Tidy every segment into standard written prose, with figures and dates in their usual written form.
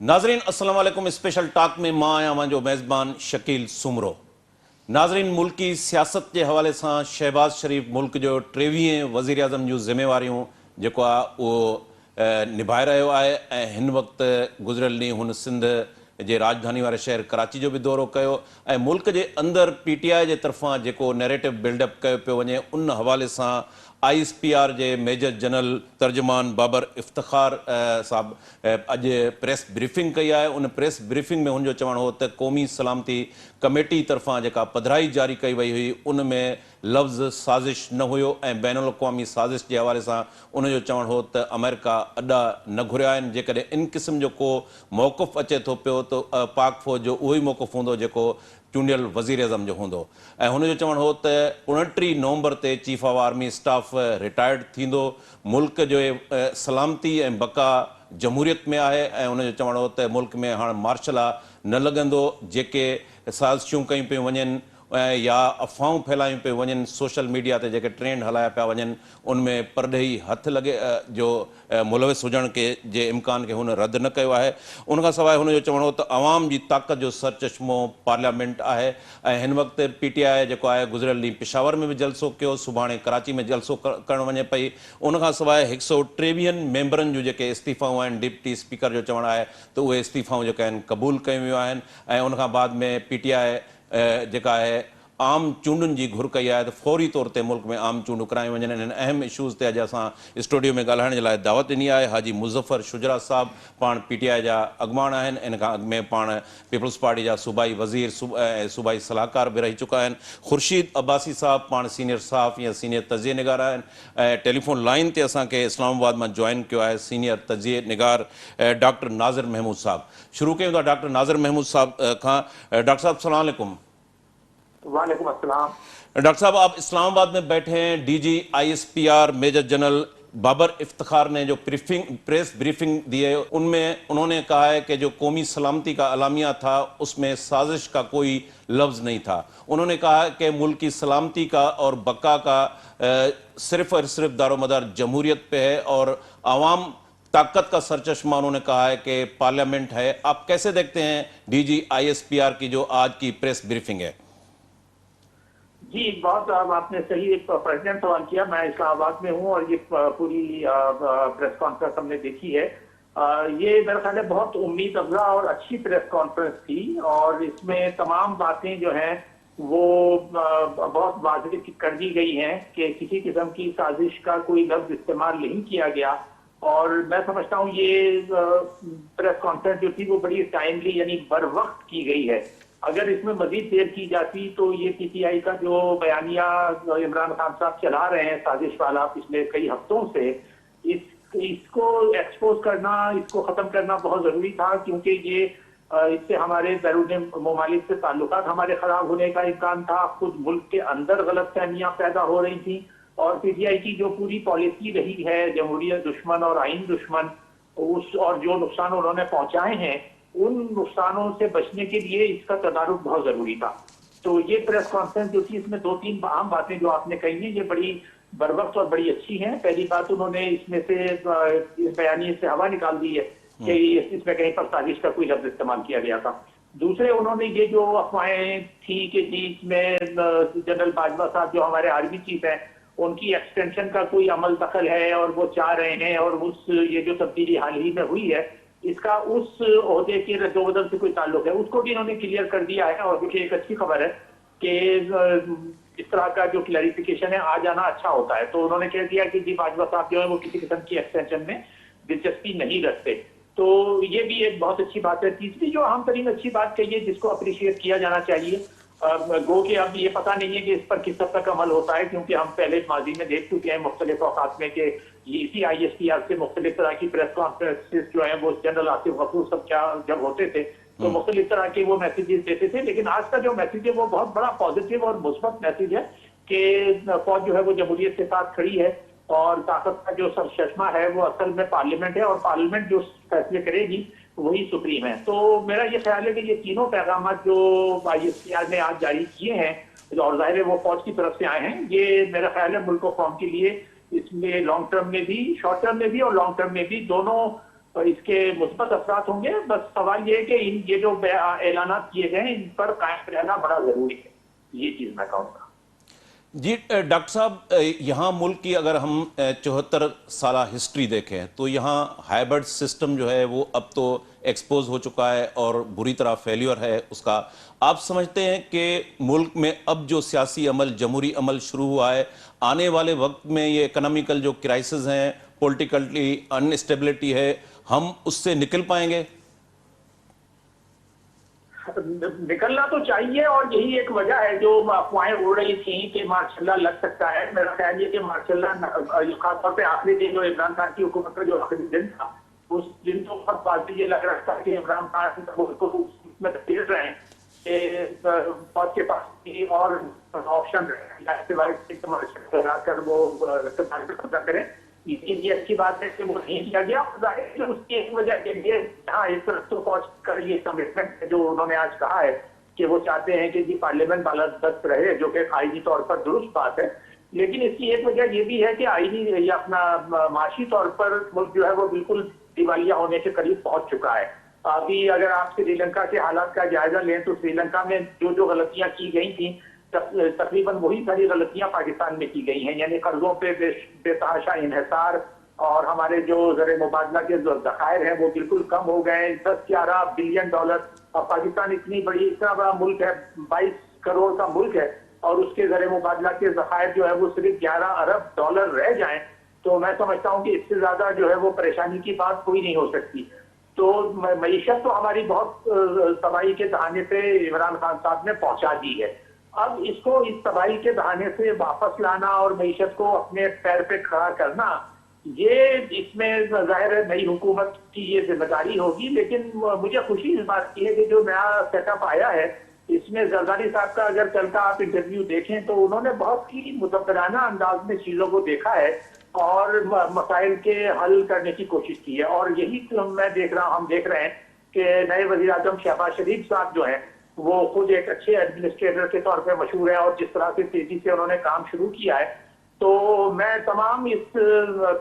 नाज़रीन अस्सलाम वालेकुम। स्पेशल टॉक में मां आहियां मुंहिंजो मेज़बान शकील सुमरो। नाज़रीन, मुल्की सियासत के हवाले से शहबाज शरीफ मुल्क जो 23 वज़ीर आज़म जूं ज़िम्मेवारियूं जेको आहे उहो निभाए रहियो आहे ऐं हिन वक़्तु गुज़िरियल ॾींहुं हुन सिंध जे राजधानी वारे शहर कराची जो भी दौरो कयो ऐं मुल्क जे अंदर PTI जे तरफ़ां जेको नैरेटिव बिल्डअप कयो पियो वञे उन हवाले सां ISPR जे मेजर जनरल तर्जुमान बाबर इफ्तिखार साहब अॼु प्रेस ब्रीफिंग कई आहे। उन प्रेस ब्रीफिंग में हुनजो चवणु हो त क़ौमी सलामती कमेटी तरफ़ां जेका पधराई जारी कई वई हुई उन में लफ़्ज़ साज़िश न हुयो ऐं बैनुल अक़वामी साज़िश जे हवाले सां उनजो चवणु हो त अमेरिका अॾा न घुरिया आहिनि। जेकॾहिं इन क़िस्म जो को मौक़िफ़ अचे थो पियो त पाक फ़ौज जो उहो ई मौक़िफ़ हूंदो जेको चूंडियल वज़ीर अज़म जो हूंदो ऐं हुनजो चवणु हो त 29 नवंबर ते chief of army staff retired थींदो। मुल्क जो सलामती ऐं बका जमहूरियत में आहे ऐं हुनजो चवणु हो त मुल्क में हाणे मार्शल लॉ न लॻंदो। जेके साज़िशूं कयूं पियूं वञनि या अफ़वाहूं फैलायूं पियूं वञनि सोशल मीडिया ते जेके ट्रेंड हलाया पिया वञनि उनमें परॾेही हथ लॻे जो मुलविस हुजण के जे इम्कान खे हुन रद्द न कयो आहे। उनखां सवाइ हुनजो चवणु हो त आवाम जी ताक़त जो सरचश्मो पार्लियामेंट आहे ऐं हिन वक़्तु PTI जेको आहे गुज़िरियल ॾींहुं पेशावर में बि जलसो कयो, सुभाणे कराची में जलसो करणु वञे पई। उनखां सवाइ 123 मेंबरनि जूं जेके इस्तीफ़ाऊं आहिनि डिप्टी स्पीकर जो चवणु आहे त उहे इस्तीफ़ाऊं जेके आहिनि क़बूल कयूं वियूं आहिनि ऐं उनखां बाद में PTI जेका आहे आम चूंडुनि जी घुर कई आहे त फौरी तौर ते मुल्क में आम चूंडूं करायूं वञनि। इन्हनि अहम इशूज़ ते अॼु असां स्टूडियो में ॻाल्हाइण जे लाइ दावत ॾिनी आहे। हाजी मुज़फ़र शुजरा साहब पाण PTI जा अॻुवाण आहिनि। इन खां अॻु में पाण पीपल्स पार्टी जा सूबाई वज़ीर ऐं सूबाई सलाहकार बि रही चुका आहिनि। ख़ुर्शीद अब्बासी साहब पाण सीनियर साहब या सीनियर तजिए निगार आहिनि ऐं टेलीफोन लाइन ते असांखे इस्लामाबाद मां जॉइन कयो आहे सीनियर तजिए निगार डॉक्टर नाज़िर महमूद साहब। शुरू कयूं था डॉक्टर नाज़िर महमूद साहब खां। डॉक्टर साहब अस्सलाम वालेकुम। वालेकुम अस्सलाम। डॉक्टर साहब, आप इस्लामाबाद में बैठे हैं। DG ISPR मेजर जनरल बाबर इफ्तिखार ने जो प्रेस ब्रीफिंग दी है उनमें उन्होंने कहा है कि जो कौमी सलामती का अलामिया था उसमें साजिश का कोई लफ्ज़ नहीं था। उन्होंने कहा कि मुल्क की सलामती का और बका का सिर्फ और सिर्फ दारोमदार जमहूरियत पे है और आवाम ताकत का सरचश्मा उन्होंने कहा है कि पार्लियामेंट है। आप कैसे देखते हैं DG ISPR की जो आज की प्रेस ब्रीफिंग है? जी, बहुत आपने सही एक प्रेसिडेंट सवाल किया। मैं इस्लामाबाद में हूँ और ये पूरी प्रेस कॉन्फ्रेंस हमने देखी है। ये मेरा ख्याल है बहुत उम्मीद अफजा और अच्छी प्रेस कॉन्फ्रेंस थी और इसमें तमाम बातें जो हैं वो बहुत वाज़ेह कर दी गई हैं कि किसी किस्म की साजिश का कोई लफ्ज इस्तेमाल नहीं किया गया। और मैं समझता हूँ ये प्रेस कॉन्फ्रेंस जो थी वो बड़ी टाइमली यानी बर वक्त की गई है। अगर इसमें मजीद देर की जाती तो ये PTI का जो बयानिया इमरान खान साहब चला रहे हैं साजिश वाला पिछले कई हफ्तों से, इसको एक्सपोज करना, इसको खत्म करना बहुत जरूरी था क्योंकि ये इससे हमारे बैरून ममालिक से ताल्लुकात हमारे खराब होने का इम्कान था। खुद मुल्क के अंदर गलतफहमियां पैदा हो रही थी और PTI की जो पूरी पॉलिसी रही है जमहूरियत दुश्मन और आइन दुश्मन, उस और जो नुकसान उन्होंने पहुंचाए हैं उन नुकसानों से बचने के लिए इसका तदारुक बहुत जरूरी था। तो ये प्रेस कॉन्फ्रेंस जो थी इसमें 2-3 अहम बातें जो आपने कही हैं ये बड़ी बरवक्त और बड़ी अच्छी हैं। पहली बात उन्होंने इसमें से इस बयानी से हवा निकाल दी है कि इसमें कहीं पर साजिश का कोई लफ्ज इस्तेमाल किया गया था। दूसरे उन्होंने ये जो अफवाहें थी कि जी इसमें जनरल बाजवा साहब जो हमारे आर्मी चीफ हैं उनकी एक्सटेंशन का कोई अमल दखल है और वो चाह रहे हैं और उस ये जो तब्दीली हाल ही में हुई है इसका उस ओहदे के रद्दोबदल से कोई ताल्लुक है, उसको भी इन्होंने क्लियर कर दिया है। और देखिए एक अच्छी खबर है कि इस तरह का जो क्लैरिफिकेशन है आ जाना अच्छा होता है। तो उन्होंने कह दिया कि जी बाजवा साहब जो है वो किसी किस्म की एक्सटेंशन में दिलचस्पी नहीं रखते। तो ये भी एक बहुत अच्छी बात है। तीसरी जो अहम तरीन अच्छी बात कही है जिसको अप्रिशिएट किया जाना चाहिए, गो कि अब ये पता नहीं है कि इस पर किस हद तक अमल होता है क्योंकि हम पहले माजी में देख चुके हैं मुख्तलिफ औकात में कि इसी ISPR से मुख्तलिफ तरह की प्रेस कॉन्फ्रेंसेस जो है वो जनरल आसिफ गफूर सब क्या जब होते थे तो मुख्तलिफ तरह के वो मैसेजेस देते थे। लेकिन आज का जो मैसेज है वो बहुत बड़ा पॉजिटिव और मुस्बत मैसेज है कि फौज जो है वो जमहूरियत के साथ खड़ी है और ताकत का जो सरचश्मा है वो असल में पार्लियामेंट है और पार्लियामेंट जो फैसले करेगी वही सुप्रीम है। तो मेरा ये ख्याल है कि ये तीनों पैगाम जो ISPR ने आज जारी किए हैं और जाहिर है वो फौज की तरफ से आए हैं, ये मेरा ख्याल है मुल्क और कौम के लिए इसमें लॉन्ग टर्म में भी, शॉर्ट टर्म में भी और लॉन्ग टर्म में भी दोनों इसके मुस्बत असरात होंगे। बस सवाल ये है कि ये जो ऐलानात किए गए हैं इन पर कायम रहना बड़ा जरूरी है, ये चीज मैं कहूँगा। जी डॉक्टर साहब, यहाँ मुल्क की अगर हम 74 साल हिस्ट्री देखें तो यहाँ हाइब्रिड सिस्टम जो है वो अब तो एक्सपोज हो चुका है और बुरी तरह फेल्योर है उसका। आप समझते हैं कि मुल्क में अब जो सियासी अमल, जमहूरी अमल शुरू हुआ है, आने वाले वक्त में ये इकोनॉमिकल जो क्राइसिस हैं, पॉलिटिकली अनस्टेबिलिटी है, हम उससे निकल पाएंगे? निकलना तो चाहिए, और यही एक वजह है जो अफवाहें उड़ रही थी कि मार्शल्ला लग सकता है। मेरा ख्याल ये कि मार्शल्ला खासतौर पे आखिरी दिन जो इमरान खान की हुकूमत का जो आखिरी दिन था, उस दिन तो बहुत बात ये लग रहा था कि इमरान खान उसको उसमें तकलीफ रहे कि फौज के पास की और ऑप्शन कर वो कब्जा करें। लेकिन ये अच्छी बात है कि वो नहीं किया गया। जाहिर है कि उसकी एक वजह के लिए हाँ, एक तरफ तो फौज का ये कमिटमेंट है जो उन्होंने आज कहा है कि वो चाहते हैं कि जी पार्लियामेंट बालादस्त रहे, जो कि आईनी तौर पर दुरुस्त बात है। लेकिन इसकी एक वजह ये भी है कि आईनी या अपना माशी तौर पर मुल्क जो है वो बिल्कुल दिवालिया होने के करीब पहुंच चुका है। अभी अगर आप श्रीलंका के हालात का जायजा लें तो श्रीलंका में जो जो गलतियां की गई थी, तकरीबन वही सारी गलतियां पाकिस्तान में की गई हैं। यानी कर्जों पे बेतहाशा इन्हिसार, और हमारे जो ज़र मुबादला के जो ज़खायर हैं वो बिल्कुल कम हो गए। 10-11 बिलियन डॉलर, और पाकिस्तान इतना बड़ा मुल्क है, 22 करोड़ का मुल्क है, और उसके ज़र मुबादला के ज़खायर जो है वो सिर्फ 11 अरब डॉलर रह जाएं, तो मैं समझता हूँ कि इससे ज्यादा जो है वो परेशानी की बात कोई नहीं हो सकती। तो मईशत तो हमारी बहुत तबाही के दहाने पे इमरान खान साहब ने पहुंचा दी है। अब इसको इस तबाही के दहाने से वापस लाना और मईशत को अपने पैर पे खड़ा करना, ये इसमें जाहिर है नई हुकूमत की ये जिम्मेदारी होगी। लेकिन मुझे खुशी इस बात की है कि जो नया सेटअप आया है इसमें जरदारी साहब का अगर कल का आप इंटरव्यू देखें तो उन्होंने बहुत ही मुदब्बराना अंदाज में चीजों को देखा है और मसाइल के हल करने की कोशिश की है। और यही तो मैं हम देख रहे हैं कि नए वजीर आजम शहबाज शरीफ साहब जो हैं वो खुद एक अच्छे एडमिनिस्ट्रेटर के तौर पे मशहूर है, और जिस तरह से तेजी से उन्होंने काम शुरू किया है, तो मैं तमाम इस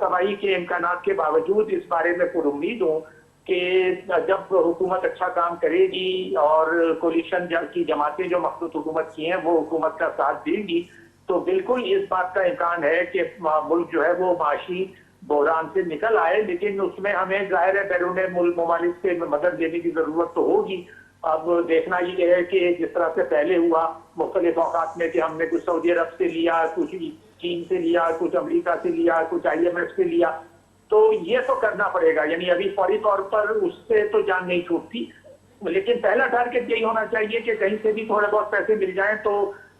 तबाही के इम्कानात के बावजूद इस बारे में पुरुम्मीद हूँ कि जब हुकूमत अच्छा काम करेगी और कोलिशन की जमातें जो मखसूस हुकूमत की हैं वो हुकूमत का साथ देंगी, तो बिल्कुल इस बात का इम्कान है कि मुल्क जो है वो माशी बहरान से निकल आए। लेकिन उसमें हमें जाहिर है बैरून मुल्क ममालिक से मदद लेने की जरूरत तो होगी। अब देखना ये है कि जिस तरह से पहले हुआ मुख्तलिफ औकात में कि हमने कुछ सऊदी अरब से लिया, कुछ चीन से लिया, कुछ अमेरिका से लिया, कुछ IMF से लिया, तो ये तो करना पड़ेगा। यानी अभी फौरी तौर पर उससे तो जान नहीं छूटती, लेकिन पहला टारगेट यही होना चाहिए कि कहीं से भी थोड़े बहुत पैसे मिल जाएं तो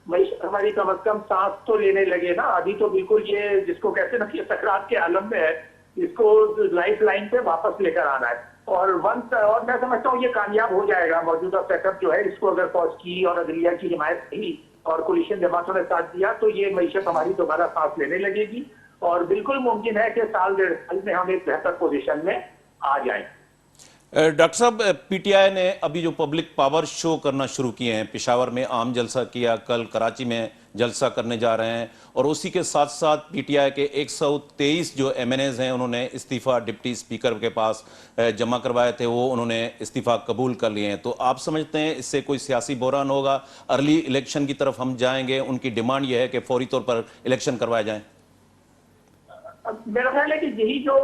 हमारी कम अज कम सांस तो लेने लगे ना। अभी तो बिल्कुल ये जिसको कहते हैं ना कि सकरात के आलम में है, इसको लाइफ लाइन पे वापस लेकर आना है। और मैं समझता हूँ ये कामयाब हो जाएगा। मौजूदा सेटअप जो है इसको अगर फौज की और अदलिया की हिमायत की और कोलिशन जमातों ने साथ दिया तो ये मईशत हमारी दोबारा सांस लेने लगेगी, और बिल्कुल मुमकिन है कि साल 1.5 साल में हम एक बेहतर पोजीशन में आ जाएं। डॉक्टर साहब, PTI ने अभी जो पब्लिक पावर शो करना शुरू किए हैं, पेशावर में आम जलसा किया, कल कराची में जलसा करने जा रहे हैं, और उसी के साथ साथ PTI के 123 जो MNAs हैं उन्होंने इस्तीफा डिप्टी स्पीकर के पास जमा करवाए थे, वो उन्होंने इस्तीफा कबूल कर लिए हैं। तो आप समझते हैं इससे कोई सियासी बहरान होगा, अर्ली इलेक्शन की तरफ हम जाएंगे? उनकी डिमांड यह है कि फौरी तौर पर इलेक्शन करवाए जाएं। मेरा ख्याल है कि यही जो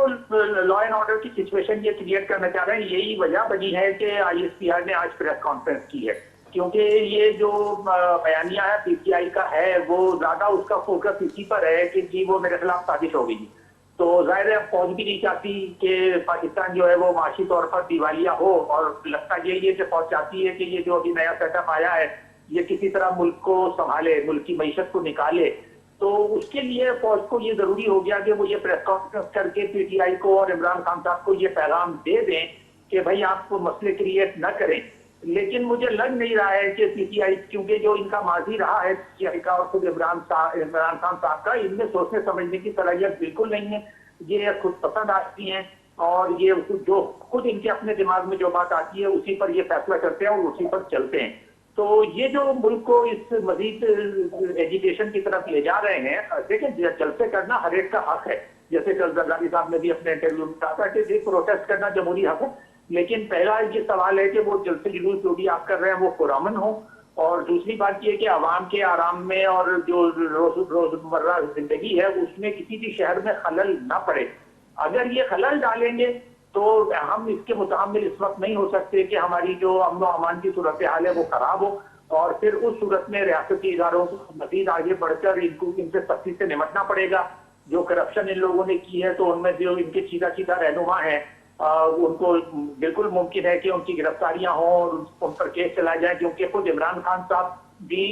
लॉ एंड ऑर्डर की सिचुएशन ये क्रिएट करना चाह रहे हैं, यही वजह बनी है कि ISPR ने आज प्रेस कॉन्फ्रेंस की है। क्योंकि ये जो बयानिया है PTI का है वो ज्यादा उसका फोकस इसी पर है कि जी वो मेरे खिलाफ साजिश हो गई। तो जाहिर है फौज भी नहीं चाहती कि पाकिस्तान जो है वो माशी तौर पर दिवालिया हो, और लगता यही है कि फौज चाहती है कि ये जो अभी नया सेटअप आया है ये किसी तरह मुल्क को संभाले, मुल्क की मईशत को निकाले। तो उसके लिए फौज को ये जरूरी हो गया कि वो ये प्रेस कॉन्फ्रेंस करके PTI को और इमरान खान साहब को ये पैगाम दे दें कि भाई आप मसले क्रिएट न करें। लेकिन मुझे लग नहीं रहा है कि PTI, क्योंकि जो इनका माजी रहा है PTI का और खुद इमरान खान साहब का, इनमें सोचने समझने की सलाहियत बिल्कुल नहीं है। ये खुद पसंद आती हैं और ये जो खुद इनके अपने दिमाग में जो बात आती है उसी पर ये फैसला करते हैं और उसी पर चलते हैं। तो ये जो मुल्क को इस मजीद एजुकेशन की तरफ ले जा रहे हैं, देखिए जलसे करना हर एक का हक है, जैसे कल जरदारी साहब ने भी अपने इंटरव्यू में कहा था कि जी प्रोटेस्ट करना जमहूरी हक है, लेकिन पहला ये सवाल है कि वो जलसे जुलूस जो भी आप कर रहे हैं वो पुरअमन हो, और दूसरी बात ये कि आवाम के आराम में और जो रोजमर्रा जिंदगी है उसमें किसी भी शहर में खलल ना पड़े। अगर ये खलल डालेंगे तो हम इसके मुतहम्मिल इस वक्त नहीं हो सकते कि हमारी जो अमन व अमान की सूरत हाल है वो खराब हो, और फिर उस सूरत में रियासती इदारों को मजीद आगे बढ़कर इनसे सख्ती से निपटना पड़ेगा। जो करप्शन इन लोगों ने की है तो उनमें जो इनके सीधा सीधा रहनुमा है उनको बिल्कुल मुमकिन है कि उनकी गिरफ्तारियां हों और उन पर केस चलाए जाए, क्योंकि खुद इमरान खान साहब भी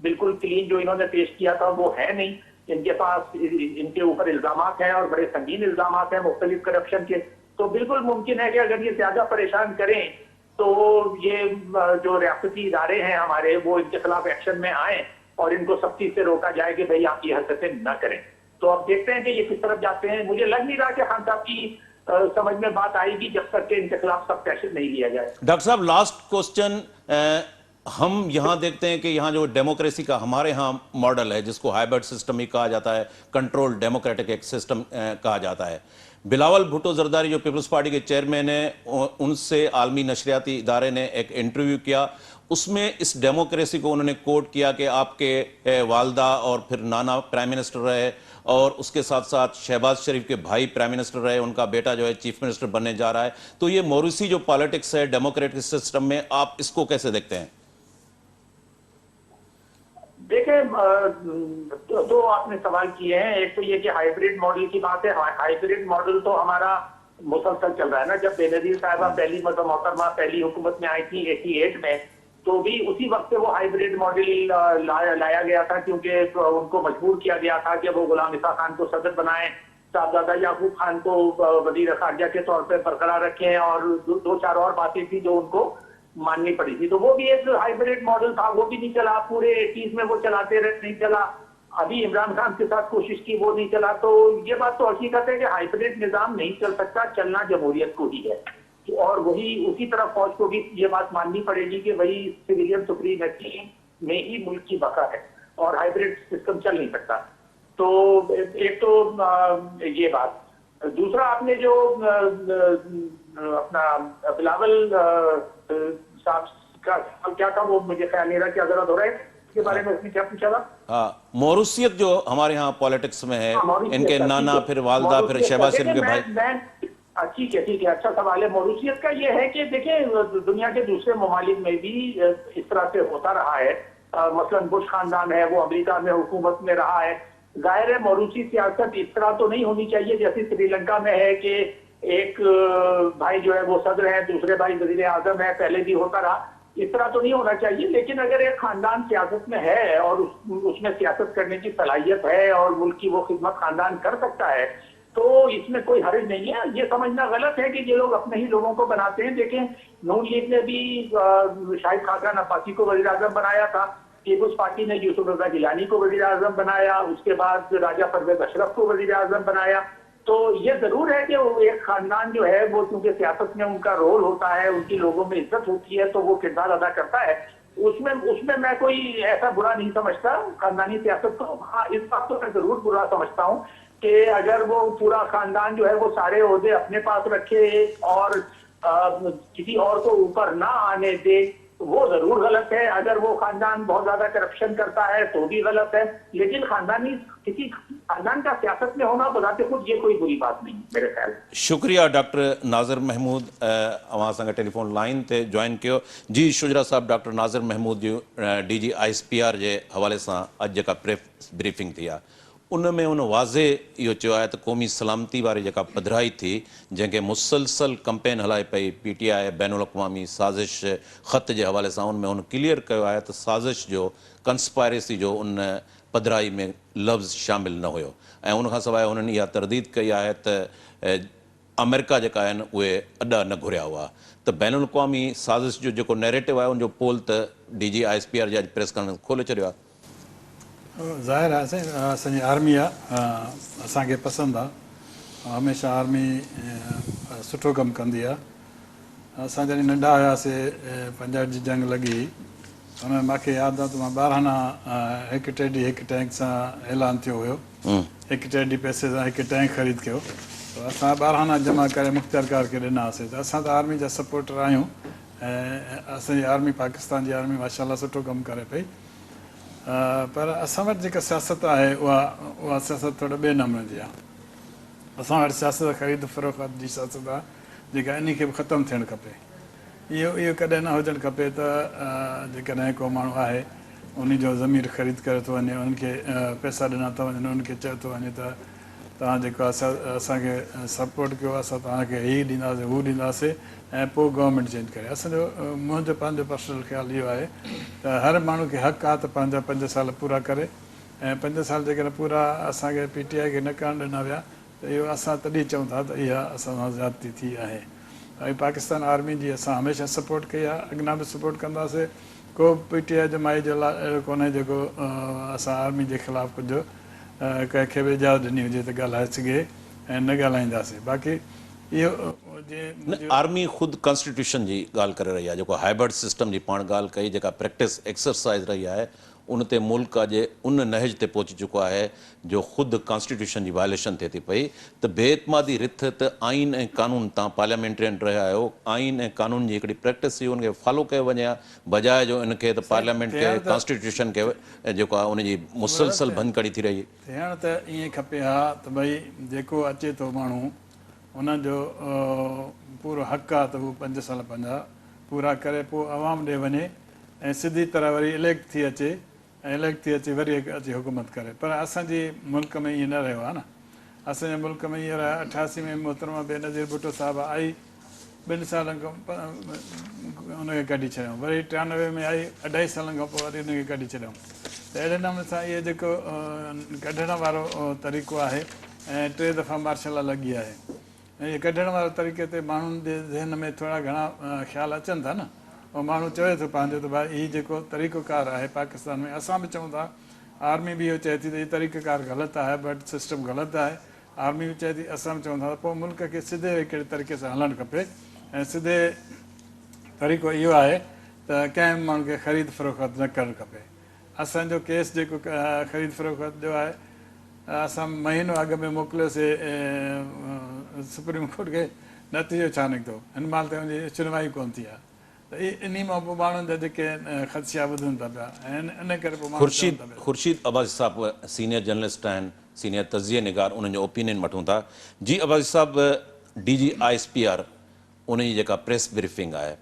बिल्कुल क्लीन जो इन्होंने पेश किया था वो है नहीं। इनके पास इनके ऊपर इल्जामात हैं और बड़े संगीन इल्जामात हैं मुख्तलिफ करप्शन के। तो बिल्कुल मुमकिन है कि अगर ये ज्यादा परेशान करें तो ये जो रियासती इदारे हैं हमारे वो इनके खिलाफ एक्शन में आए और इनको सख्ती से रोका जाए कि भाई आप ये हरकतें न करें। तो अब देखते हैं कि ये किस तरफ जाते हैं। मुझे लग नहीं रहा कि खान साहब की समझ में बात आएगी जब तक कि इनके खिलाफ सख्त एक्शन नहीं लिया जाए। डॉक्टर साहब, लास्ट क्वेश्चन, हम यहाँ देखते हैं कि यहाँ जो डेमोक्रेसी का हमारे यहाँ मॉडल है जिसको हाइब्रिड सिस्टम ही कहा जाता है, कंट्रोल डेमोक्रेटिक एक सिस्टम कहा जाता है। बिलावल भुट्टो जरदारी जो पीपल्स पार्टी के चेयरमैन है, उनसे आलमी नशरियाती इदारे ने एक इंटरव्यू किया, उसमें इस डेमोक्रेसी को उन्होंने कोट किया कि आपके वालदा और फिर नाना प्राइम मिनिस्टर रहे और उसके साथ साथ शहबाज शरीफ के भाई प्राइम मिनिस्टर रहे, उनका बेटा जो है चीफ मिनिस्टर बनने जा रहा है। तो ये मॉरिसी जो पॉलिटिक्स है डेमोक्रेटिक सिस्टम में, आप इसको कैसे देखते हैं? देखें, दो आपने सवाल किए हैं। एक तो ये कि हाइब्रिड मॉडल की बात है। हाइब्रिड मॉडल तो हमारा मुसलसल चल रहा है ना। जब बेनजीर साहिबा पहली मोहतरमा पहली हुकूमत में आई थी 88 में, तो भी उसी वक्त से वो हाइब्रिड मॉडल लाया गया था, क्योंकि उनको मजबूर किया गया था कि वो गुलाम ईसा खान को सदर बनाएं, साहबजादा याकूब खान को वजीर खारजा के तौर पर बरकरार रखें, और दो चार और बातें थी जो उनको माननी पड़ी थी। तो वो भी एक हाइब्रिड मॉडल था, वो भी नहीं चला। पूरे 80s में वो चलाते रहे, नहीं चला। अभी इमरान खान के साथ कोशिश की, वो नहीं चला। तो ये बात तो हकीकत है कि हाइब्रिड निजाम नहीं चल सकता, चलना जमहूरियत को ही है। और वही उसी तरह फौज को भी ये बात माननी पड़ेगी कि वही सिविलियन सुप्रीमेसी में ही मुल्क की बका है और हाइब्रिड सिस्टम चल नहीं सकता। तो एक तो ये बात। दूसरा, आपने जो अपना बिलावल साहब का क्या था वो मुझे ख्याल नहीं रहा, क्या जरूरत हो रहा है इसके बारे में, उसने क्या पूछा था? मॉरिसियत जो हमारे यहाँ पॉलिटिक्स में है, इनके नाना फिर वालदा फिर शहबाज शरीफ के भाई। ठीक है, अच्छा सवाल है। मॉरिसियत का ये है कि देखिए दुनिया के दूसरे ममालिक में भी इस तरह से होता रहा है। मसलन बुश खानदान है, वो अमेरिका में हुकूमत में रहा है। जाहिर है मॉरिसी सियासत इस तरह तो नहीं होनी चाहिए जैसे श्रीलंका में है कि एक भाई जो है वो सदर है, दूसरे भाई वजीर आजम है, पहले भी होता रहा। इस तरह तो नहीं होना चाहिए। लेकिन अगर एक खानदान सियासत में है और उसमें सियासत करने की सलाहियत है और मुल्क की वो खिदमत खानदान कर सकता है, तो इसमें कोई हर्ज नहीं है। ये समझना गलत है कि ये लोग अपने ही लोगों को बनाते हैं। देखें, नून लीग ने भी शाहिद खाकान अब्बासी को वजीर आजम बनाया था, पीपुल्स पार्टी ने यूसुफ रजा गिलानी को वजीर आजम बनाया, उसके बाद राजा परवेज अशरफ को वजीर आजम बनाया। तो ये जरूर है कि वो एक खानदान जो है वो क्योंकि सियासत में उनका रोल होता है, उनकी लोगों में इज्जत होती है, तो वो किरदार अदा करता है। उसमें मैं कोई ऐसा बुरा नहीं समझता खानदानी सियासत को। हाँ, इस बात को मैं जरूर बुरा समझता हूँ कि अगर वो पूरा खानदान जो है वो सारे ओहदे अपने पास रखे और किसी और को ऊपर ना आने दे, वो जरूर गलत है। अगर वो खानदान बहुत ज्यादा करप्शन करता है तो भी गलत है। लेकिन किसी खानदान का सियासत में होना बजाते खुद ये कोई बुरी बात नहीं मेरे ख्याल। शुक्रिया डॉक्टर नाज़िर महमूद अवां सां टेलीफोन लाइन ते जॉइन कियो। जी शुजरा साहब, डॉक्टर नाज़िर महमूद जो DG ISPR जे हवाले सां अॼु जेका प्रेस ब्रीफिंग थी आहे उनमें उन वाज़े इहो चयो आहे त क़ौमी सलामती वारी जेका पधराई थी, जंहिंखे मुसलसल कंपेन हलाए पई PTI बैनुल अक़वामी साज़िश ख़त जे हवाले सां, उनमें उन क्लियर कयो आहे त साज़िश जो कंस्पायरेसी जो उन पधराई में लफ़्ज़ शामिल न हुयो। ऐं उनखां सवाइ उन्हनि इहा तरदीद कई आहे त अमेरिका जेका आहिनि उहे अॾा न घुरिया हुआ। त बैनुल अक़वामी साज़िश जो जेको नैरेटिव आहे उनजो पोल त DG ISPR जे अॼु प्रेस कॉन्फ्रेंस खोले छॾियो आहे। ज़ाहिर आहे असांजी आर्मी आहे, असांखे पसंदि आहे, हमेशह आर्मी सुठो कमु कंदी आहे। असां जॾहिं नंढा हुआसीं, पंजाब जी जंग लॻी हुन मूंखे यादि आहे त मां ॿारहाना हिकु टे ॾींहुं हिकु टैंक सां ऐलान थियो हुयो, हिकु टे ॾींहुं पैसे सां हिकु टैंक ख़रीद कयो, त असां ॿारहाना जमा करे मुख़्तियार कार खे ॾिनासीं। त असां त आर्मी जा सपोर्टर आहियूं ऐं असांजी आर्मी पाकिस्तान जी आर्मी माशाल्लाह सुठो कमु करे पई, पर असां वटि जेका सियासत आहे उहा सियासत थोरो ॿिए नमूने जी आहे। असां वटि सियासत ख़रीद फ़रोख़्त जी सियासत आहे जेका इन खे बि ख़तमु थियणु खपे। इहो कॾहिं न हुजणु खपे त जेकॾहिं को माण्हू आहे उन जो ज़मीर ख़रीद करे थो वञे, उन्हनि खे पैसा ॾिना था वञनि, उन्हनि खे चए थो वञे त तव्हां जेको आहे असांखे सपोर्ट कयो, असां तव्हांखे हीउ ॾींदासीं हू ॾींदासीं, ऐं पोइ गवर्नमेंट चेंज करे। असांजो मुंहिंजो पंहिंजो पर्सनल ख़्यालु इहो आहे त हर माण्हू खे हक़ु आहे त पंहिंजा 5 साल पूरा करे, ऐं 5 साल जेकॾहिं पूरा असांखे PTI खे न करणु ॾिना विया त इहो असां तॾहिं चऊं था त इहा असां सां ज़्यादती थी आहे। ऐं पाकिस्तान आर्मी जी असां हमेशह सपोर्ट कई आहे, अॻियां बि सपोर्ट कंदासीं। को PTI जमाई जे लाइ अहिड़ो कोन्हे जेको असां आर्मी जे ख़िलाफ़ु कुझु कंहिंखे बि इजाज़त ॾिनी हुजे त ॻाल्हाए सघे, ऐं न ॻाल्हाईंदासीं। बाक़ी इहो आर्मी ख़ुदि कॉन्स्टिट्यूशन जी ॻाल्हि करे रही आहे, जेको हाइब्रिड सिस्टम जी पाण ॻाल्हि कई, जेका प्रैक्टिस एक्सरसाइज रही आहे, उन ते मुल्क अॼु उन नहज ते पहुची चुको आहे जो ख़ुदि कॉन्स्टिट्यूशन जी वायलेशन थिए थी पई। त बेतमादी रिथ त आइन ऐं कानून, तव्हां पार्लियामेंटेरियन रहिया आहियो, आइन ऐं कानून जी हिकिड़ी प्रैक्टिस हुई उनखे फॉलो कयो वञे हा, बजाए जो इनखे त पार्लियामेंट खे कॉन्स्टिट्यूशन खे जेको आहे उनजी मुसलसल भंजकड़ी थी रही। थियणु त ईअं खपे हा त भई जेको अचे थो माण्हू उनजो पूरो हक़ु आहे त हू 5 साल पंहिंजा पूरा करे पोइ आवाम ॾे वञे, ऐं सिधी तरह वरी इलेक्ट थी अचे, ऐं इलेक्ट थी अचे वरी अची हुकूमत करे। पर असांजे मुल्क में ईअं न रहियो आहे न। असांजे मुल्क में ईअं रहियो, 88 में मोहतरमा बेनज़ीर भुट्टो साहिबु आई, 2 सालनि खां उनखे कढी छॾियऊं, वरी 93 में आई, 2.5 सालनि खां पोइ वरी उनखे कढी छॾियऊं। त अहिड़े नमूने सां इहो जेको कढण वारो तरीक़ो आहे, ऐं 3 दफ़ा मार्शल लॉ लॻी आहे, ऐं इहे कढण वारे तरीक़े ते माण्हुनि जे ज़हन में थोरा घणा ख़्याल अचनि था न। ऐं माण्हू चवे थो पंहिंजो त भाई हीउ जेको तरीक़ोकार आहे पाकिस्तान में, असां बि चऊं था, आर्मी बि इहो चए थी त हीउ तरीक़ेकार ग़लति आहे, बट सिस्टम ग़लति आहे, आर्मी बि चए थी, असां बि चऊं था। पोइ मुल्क खे सिधे हिकिड़े तरीक़े सां हलणु खपे, ऐं सिधे तरीक़ो इहो आहे त कंहिं माण्हू खे ख़रीद फ़रोख़्त न करणु खपे। असांजो केस जेको ख़रीद फ़रोख़्त जो आहे, असां महीनो अॻु में मोकिलियोसीं सुप्रीम कोर्ट खे, नतीजो छा निकितो, हिन महिल त हुनजी सुनवाई कोन थी आहे। त इन मां पोइ माण्हुनि जा जेके ख़दशा वधनि था पिया, ऐं इन करे पोइ ख़ुर्शीद अब्बासी साहिबु सीनियर जर्नलिस्ट आहिनि, सीनियर तज़िये निगार, उन्हनि जो ओपिनियन वठूं था। जी अब्बासी साहिबु, DG ISPR उनजी जेका प्रेस ब्रीफिंग आहे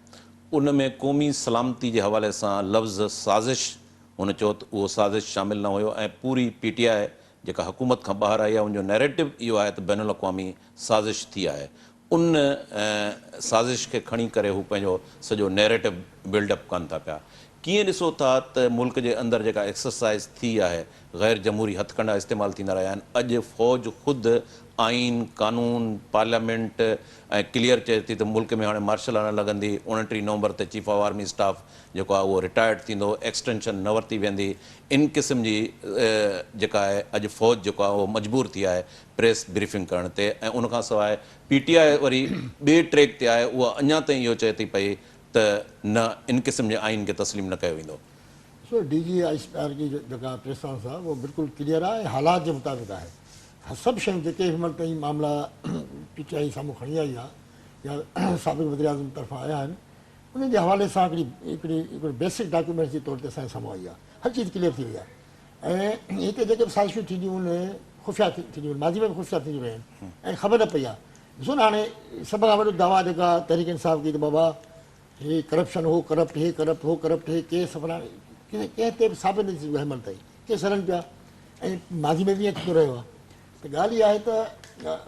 उन में क़ौमी सलामती जे हवाले सां लफ़्ज़ साज़िश, हुन चयो त उहो साज़िश शामिल न हुयो, ऐं पूरी PTI जेका हुकूमत खां ॿाहिरि आई आहे उनजो नैरेटिव इहो आहे त बैनुल अक़वामी साज़िश थी आहे। उन साज़िश खे खणी करे हू पंहिंजो सॼो नैरेटिव बिल्डअप कनि था पिया। कीअं ॾिसो था त मुल्क जे अंदरि जेका एक्सरसाइज़ थी आहे, ग़ैर जमहूरी हथकंडा इस्तेमालु थींदा रहिया आहिनि, अॼु फ़ौज ख़ुदि आइन, कानून, पार्लियामेंट ऐं क्लियर चए थी त मुल्क में हाणे मार्शल लॉ न लॻंदी, 29 नवंबर ते चीफ ऑफ आर्मी स्टाफ जेको आहे उहो रिटायर्ड थींदो, एक्सटेंशन न वरिती वेंदी। इन क़िस्म जी जेका आहे अॼु फ़ौज जेको आहे उहो मजबूर थी आहे प्रेस ब्रीफिंग करण ते, ऐं उनखां सवाइ PTI वरी ॿिए ट्रैक ते आहे, उहा अञा ताईं इहो चए थी पई त न, इन क़िस्म जे आइन खे तस्लीम न कयो वेंदो। DG ISPR जी जेका प्रेस कॉन्फ्रेंस आहे उहो बिल्कुलु क्लियर आहे, हालात जे मुताबिक़ आहे। सभु शयूं जेके हिनमहिल ताईं मामला PTI साम्हूं खणी आई आहे या साबिक़ वज़ीर आज़म तरफ़ां आया आहिनि, उन्हनि जे हवाले सां हिकिड़ी बेसिक डॉक्यूमेंट्स जे तौर ते असांजे साम्हूं आई आहे। हर चीज़ क्लियर थी वई आहे, ऐं हिते जेके बि साज़िशूं थींदियूं उन ख़ुफ़िया थींदियूं आहिनि, माज़ी में बि ख़ुफ़िया थींदियूं रहियूं आहिनि, ऐं ख़बर न पई आहे। ॾिसो न, हाणे सभ खां वॾो दावा जेका तहरीक इंसाफ़ की त बाबा हे करप्शन हो, करप्ट हे, करप्ट हो, करप्ट हे, केस फलाणे कंहिं ते बि साबित न थी वियो हिनमहिल ताईं, केस हलनि पिया, ऐं माज़ी में बि ईअं थींदो रहियो आहे। त ॻाल्हि इहा आहे त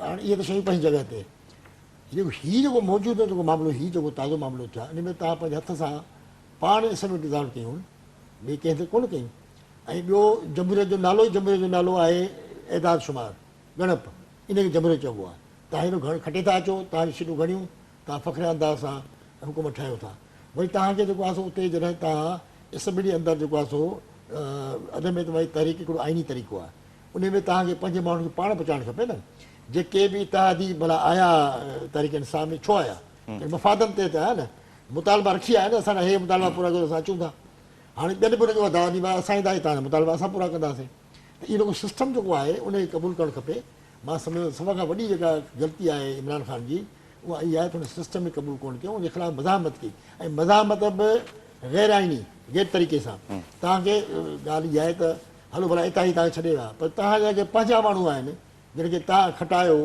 हाणे इहे त शयूं पंहिंजी जॻह ते, हीउ जेको मौजूदु जेको मामिलो, हीउ जेको ताज़ो मामिलो थियो आहे, इन में तव्हां पंहिंजे हथ सां पाण असेंबली डिज़ॉल्व कयूं, ॿिए कंहिं ते कोन कयूं। ऐं ॿियो जमहूरियत जो नालो ई जमहूरियत जो नालो आहे एदाद शुमार, ॻणप, इनखे जमहूरियत चइबो आहे। तव्हां हेॾो घणो खटे था अचो, तव्हांजी सीटूं घणियूं, तव्हां फ़ख्र अंदाज़ सां हुकूमत ठाहियो था, वरी तव्हांखे जेको आहे सो उते जॾहिं तव्हां असेंबली अंदरि जेको आहे सो अदम में त भई तहरीक हिकिड़ो आइनी तरीक़ो आहे, उन में तव्हांखे पंहिंजे माण्हुनि खे पाण बचाइणु खपे न। जेके बि इत्तेहादी भला आया तहरीक इंसाफ़ में छो आया, मफ़ादनि ते त आया न, मुतालबा रखी आया न, असां हे मुतालबा पूरा कयो असां अचूं था। हाणे ॿियनि बि हुनखे वधाउ ॾींदा असांजी तव्हांजे तव्हांजा मुतालबा असां पूरा कंदासीं त इहो जेको सिस्टम जेको आहे उनखे क़बूल करणु खपे मां सम्झो सभ खां वॾी जेका ग़लती आहे इमरान ख़ान जी उहा इहा आहे त हुन सिस्टम में क़बूल कोन्ह कयो उनजे ख़िलाफ़ु मज़ामत कई ऐं मज़ामत बि ग़ैर आइनी गैर तरीक़े सां तव्हांखे ॻाल्हि इहा आहे त हलो भला हितां ई तव्हांखे छॾे विया पर तव्हांजा जेके पंहिंजा माण्हू आहिनि जिन खे तव्हां खटायो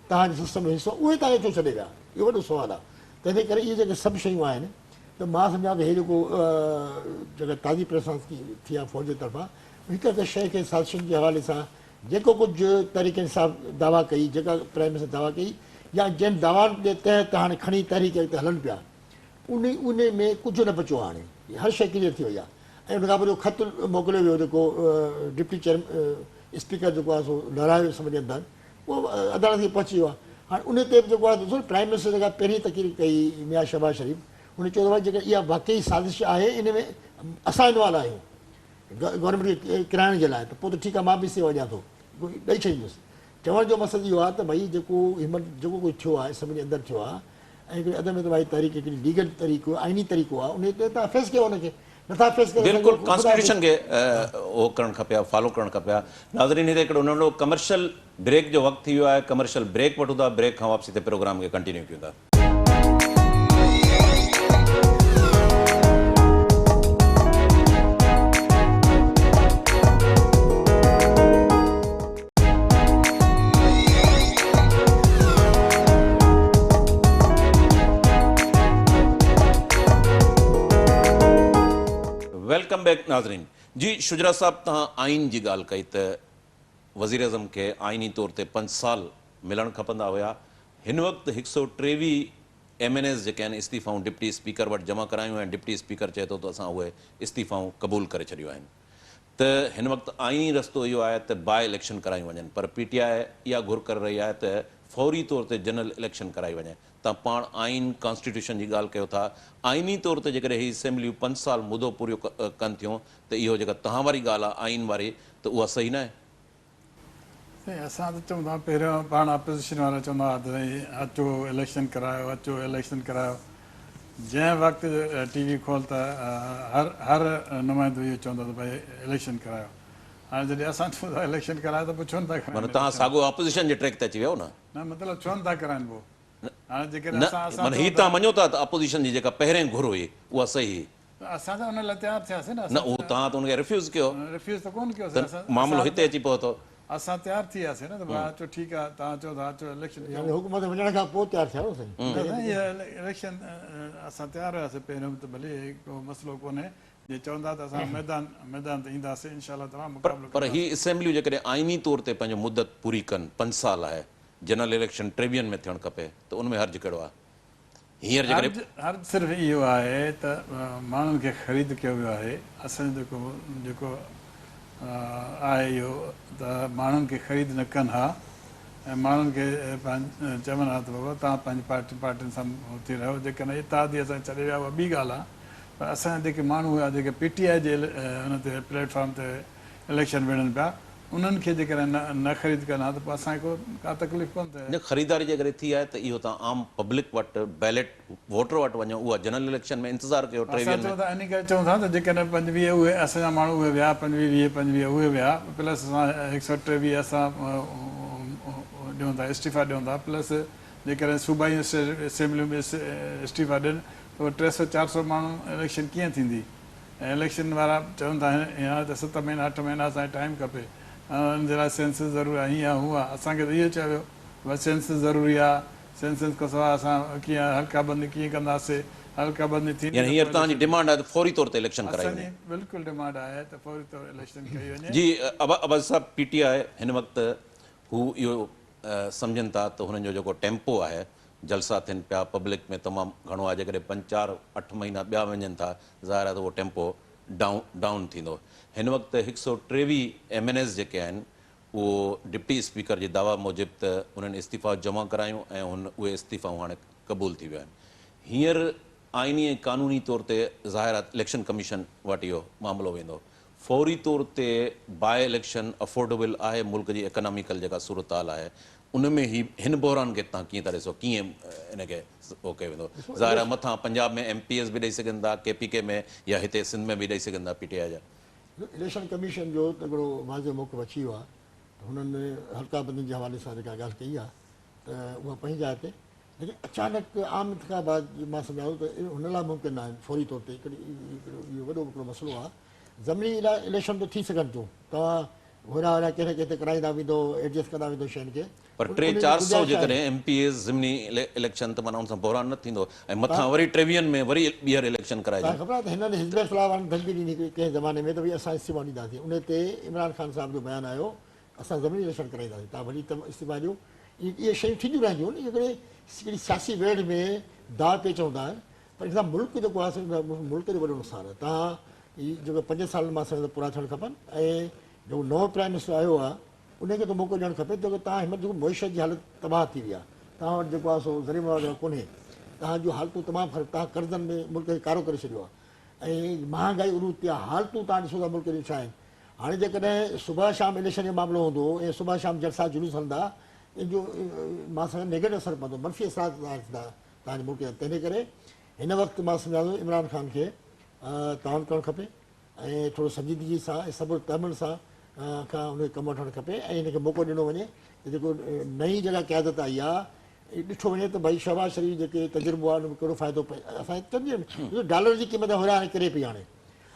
तव्हांजे सिस्टम जो हिसो उहे तव्हांखे छो छॾे विया इहो वॾो सुवालु आहे तंहिंजे करे इहे जेके सभु शयूं आहिनि त मां सम्झां थो इहे जेको जेका ताज़ी प्रेसां थी आहे फ़ौज जे तरफ़ां हिकु हिकु शइ खे साज़िशुनि जे हवाले सां जेको कुझु तरीक़े सां दावा कई जेका प्राइम मिनिस्टर दावा कई या जिन दावानि जे तहत हाणे खणी तहरीक ते हलनि पिया उन में कुझु न बचियो आहे हाणे हर शइ क्लियर थी वई आहे ऐं उनखां पोइ ख़त मोकिलियो वियो जेको डिप्टी स्पीकर जेको आहे सो लड़ायो सभ जे अंदरि उहो अदालत खे पहुची वियो आहे हाणे उन ते बि जेको आहे ॾिसो प्राइम मिनिस्टर जेका पहिरीं तक़रीर कई मियां शहबाज़ शरीफ़ हुन चयो भई जेका इहा वाक़ई साज़िश आहे इन में असां इनवॉल्व आहियूं गवर्नमेंट खे किराइण जे लाइ त पोइ त ठीकु आहे मां बि सेवा ॾियां थो ॾेई छॾींदुसि चवण जो मक़सदु इहो आहे त भई जेको जेको कुझु थियो आहे सभिनी जे अंदरि थियो आहे ऐं हिकिड़ी अदम एतबारी तहरीक हिकिड़ी लीगल तरीक़ो आइनी तरीक़ो आहे उन ते तव्हां फेस कयो हुनखे नथा फेस करे बिल्कुलु कॉन्स्टिट्यूशन खे उहो करणु खपे फॉलो करणु खपे नाज़रीन हिते हिकिड़ो नंढो कमर्शियल ब्रेक जो वक़्तु थी वियो आहे कमर्शियल ब्रेक वठूं था ब्रेक खां वापसी ते प्रोग्राम खे कंटिन्यू कयूं था वेलकम बैक नाज़रीन जी शुजरा साहब तव्हां आइन जी ॻाल्हि कई त वज़ीर अज़म खे आइनी तौर ते 5 साल मिलणु खपंदा हुया हिन वक़्तु 123 MNS जेके आहिनि इस्तीफ़ाऊं डिप्टी स्पीकर वटि जमा करायूं ऐं डिप्टी स्पीकर चए थो त असां उहे इस्तीफ़ाऊं क़बूल करे छॾियूं आहिनि त हिन वक़्तु आइनी रस्तो इहो आहे त बाय इलेक्शन करायूं वञनि पर PTI इहा घुर करे रही आहे त फौरी तौर ते जनरल इलेक्शन कराई वञे तव्हां पाण आइन कॉन्स्टिट्यूशन जी ॻाल्हि कयो था आइनी तौर ते जेकॾहिं हीअ असेंबलियूं 5 साल मुदो पूरो कनि थियूं त इहो जेका तव्हां वारी ॻाल्हि आहे आइन वारी त उहा सही न आहे असां त चऊं था पहिरियों पाण अपोज़िशन वारा चवंदा हुआ त भई अचो इलेक्शन करायो अचो इलेक्शन करायो जंहिं वक़्तु TV खोल त हर नुमाइंदो इहो चवंदो त भई इलेक्शन करायो हाणे जॾहिं असां चऊं था इलेक्शन करायो त पोइ छो नथा माना कराइनि तव्हां साॻियो ऑपोज़िशन जे ट्रैक ते अची वियो न न मतिलबु छो नथा कराइनि पोइ हाणे जेकॾहिं न माना हीअ तव्हां मञो था त अपोज़िशन जी जेका पहिरें घुर हुई उहा सही हुई असां त हुन लाइ तयारु थियासीं न उहो तव्हां त हुनखे रिफ्यूज़ कयो रिफ्यूज़ त कोन त कयोसीं मामिलो हिते अची पहुतो असां तयारु थी वियासीं न त भाई अचो ठीकु आहे तव्हां चओ था अचो इलेक्शन यानी हुकूमत वञण खां पोइ तयारु थिया न साईं इलेक्शन असां तयारु हुआसीं पहिरियों त भले को मसइलो कोन्हे जे चवंदा त असां मैदान ते ईंदासीं इनशाला तव्हां मुक़ाबिलो पर ही असेंबलियूं जेकॾहिं आइनी तौर ते पंहिंजो मुदत पूरी कनि 5 साल आहे जनरल इलेक्शन 23 में थियणु खपे त उनमें हर्ज कहिड़ो आहे हींअर जेकॾहिं हर सिर्फ़ु इहो आहे त माण्हुनि खे ख़रीद कयो वियो आहे असांजो जेको आहे इहो त माण्हुनि खे ख़रीद न कनि हा ऐं माण्हुनि खे चवनि हा त बाबा तव्हां पंहिंजी पार्टियुनि सां थी रहियो जेकॾहिं इत्तेहादी असां छॾे विया उहा ॿी ॻाल्हि आहे पर असांजा जेके माण्हू हुआ जेके PTI जे हुन ते प्लेटफॉर्म ते इलेक्शन विढ़नि पिया उन्हनि खे जेकॾहिं न ख़रीद कनि हा त पोइ असांखे का तकलीफ़ कोन थिए न ख़रीदारी जे करे थी आहे त इहो तव्हां आम पब्लिक वटि बैलेट वोटर वटि वञो उहा जनरल इलेक्शन में इंतज़ारु कयो 23 असां चऊं था इन करे चऊं था त जेकॾहिं 25 उहे असांजा माण्हू उहे विया 25 उहे विया प्लस असां 123 असां ॾियूं था इस्तीफ़ा ॾियूं था प्लस जेकॾहिं सूबाई असेंबलियूं में इस्तीफ़ा ॾियनि त उहे 300-400 माण्हू इलेक्शन कीअं थींदी ऐं इलेक्शन वारा चवनि था हाणे त 7 महीना 8 महीना असांखे टाइम खपे हुन जे लाइ सेंसस ज़रूरी आहे हीअं हूअं आहे असांखे त इहो चयो वियो भई सेंसस ज़रूरी आहे सेंसस खां सवाइ असां कीअं हल्काबंदी कीअं कंदासीं हल्काबंदी थी यानी हींअर तव्हांजी डिमांड आहे त फौरी तौर ते इलेक्शन कराई वञे असांजी बिल्कुलु डिमांड आहे त फौरी तौर इलेक्शन कई वञे जी अब्बास साहब PTI हिन वक़्तु हू इहो सम्झनि था त हुननि जो जेको टेम्पो आहे जलसा थियनि पिया पब्लिक में तमामु घणो आहे जेकॾहिं 5-4-8 महीना ॿिया वञनि था ज़ाहिर आहे त उहो टेम्पो डाउन थींदो हिन वक़्तु 123 MNS जेके आहिनि उहो डिप्टी स्पीकर जे दावा मूजिबि त उन्हनि इस्तीफ़ा जमा करायूं ऐं उहे इस्तीफ़ाऊं हाणे क़बूल थी विया आहिनि हींअर आइनी ऐं क़ानूनी तौर ते ज़ाहिर आहे इलेक्शन कमीशन वटि इहो मामिलो वेंदो फौरी तौर ते बाय इलेक्शन अफोर्डेबल आहे मुल्क जी इकनॉमिकल जेका सूरत हाल आहे उन में ही हिन बहरान खे तव्हां कीअं था ॾिसो, कीअं इनखे उहो कयो वेंदो? ज़ाहिर आहे मथां पंजाब में MPS बि ॾेई सघनि था, KPK में, या हिते सिंध में बि ॾेई सघनि था PTI जा। इलेक्शन कमीशन जो तकिड़ो वाज़े मौक़ो अची वियो आहे त हुननि हल्का बंदियुनि जे हवाले सां जेका ॻाल्हि कई आहे त उहा पंहिंजी जाइ ते, लेकिन अचानक आम इंतिखाबात मां सम्झां थो त हुन लाइ मुमकिन आहे फौरी तौर ते इहो वॾो हिकिड़ो मसइलो आहे। ज़मीनी इलेक्शन त थी सघनि थियूं, तव्हां होॾा होॾा किथे किथे कराईंदा वेंदो, एडजस्ट कंदा वेंदो शयुनि खे, पर 300-400 जेकॾहिं MPS ज़िमनी इलेक्शन त माना हुन सां बहरान न थींदो, ऐं मथां वरी 23 में वरी ॿीहर इलेक्शन कराइजो। तव्हांखे ख़बर आहे त हिननि हिज़्ब इख़्तिलाफ़ वारनि धमकी ॾिनी कंहिं ज़माने में त भई असां इस्तीफ़ा ॾींदासीं, उन ते इमरान ख़ान साहिब जो बयानु आयो असां ज़मीनी इलेक्शन कराईंदासीं, तव्हां वरी इस्तीफ़ा ॾियो। इहे शयूं थींदियूं रहंदियूं आहिनि, हिकिड़ी सियासी वेड़ में दाव पेच हूंदा आहिनि, पर हिन मुल्क जेको आहे मुल्क जो वॾो नुक़सानु आहे। तव्हां हीअ जेको 5 साल मां सम्झो पूरा थियणु खपनि, ऐं जेको नओं प्राइम मिनिस्टर आयो आहे उनखे त मौक़ो ॾियणु खपे, छो की तव्हां हिन जेको मुइशत जी हालत तबाह थी वई आहे, तव्हां वटि जेको आहे सो ज़रिए वग़ैरह कोन्हे, तव्हांजूं हालतूं तमामु फ़र्क़ु, तव्हां कर्ज़नि में मुल्क खे कारो करे छॾियो आहे, ऐं महांगाई उरूद थी आहे, हालतूं तव्हां ॾिसो था मुल्क जूं छा आहिनि। हाणे जेकॾहिं सुबुह शाम इलेक्शन जो मामिलो हूंदो ऐं सुबुह शाम जलसा जुलूस हलंदा, इन जो मां सम्झां नेगेटिव असरु पवंदो, मनफ़ी असरात थींदा तव्हांजे मुल्क जा। तंहिंजे करे हिन वक़्तु मां सम्झां थो इमरान ख़ान खे तवान करणु खपे, ऐं थोरो संजीदगी सां ऐं सबुर तहमुल सां खां उनखे कमु वठणु खपे, ऐं हिनखे मौक़ो ॾिनो वञे त जेको नई जॻह क़यादत आई आहे, ॾिठो वञे त भई शहबाज़ शरीफ़ जेके तजुर्बो आहे उनमें कहिड़ो फ़ाइदो पए। असांजे डॉलर जी क़ीमत हुराणे किरे पई हाणे,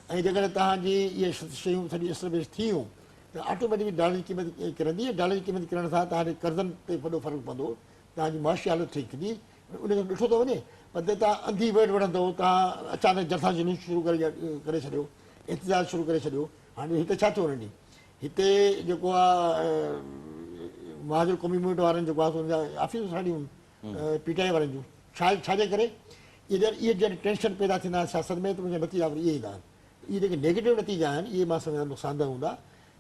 ऐं जेकॾहिं तव्हांजी इहे शयूं सॼी एस्टेब्लिश थियूं त ऑटोमेटिकली डॉलर जी क़ीमत किरंदी, ऐं डॉलर जी क़ीमत किरण सां तव्हांजे कर्ज़नि ते वॾो फ़र्क़ु पवंदो, तव्हांजी मुआशी हालत ठीकु थींदी, उनखे ॾिठो थो वञे। पर तव्हां अंधी वेट वठंदो, तव्हां अचानक जलसा जुलूस शुरू करे छॾियो, इंतज़ारु शुरू करे छॾियो। हाणे हिते छा थियो वञे, हिते जेको आहे महाजर क़ौमी मूवमेंट वारनि जेको आहे हुनजा ऑफिस ठाहियूं PTI वारनि जूं, छाजे करे इहे जॾहिं टेंशन पैदा थींदा आहिनि सियासत में, त उनजा नतीजा वरी इहे ईंदा आहिनि। इहे जेके नेगेटिव नतीजा आहिनि इहे मां सम्झां नुक़सानदह हूंदा।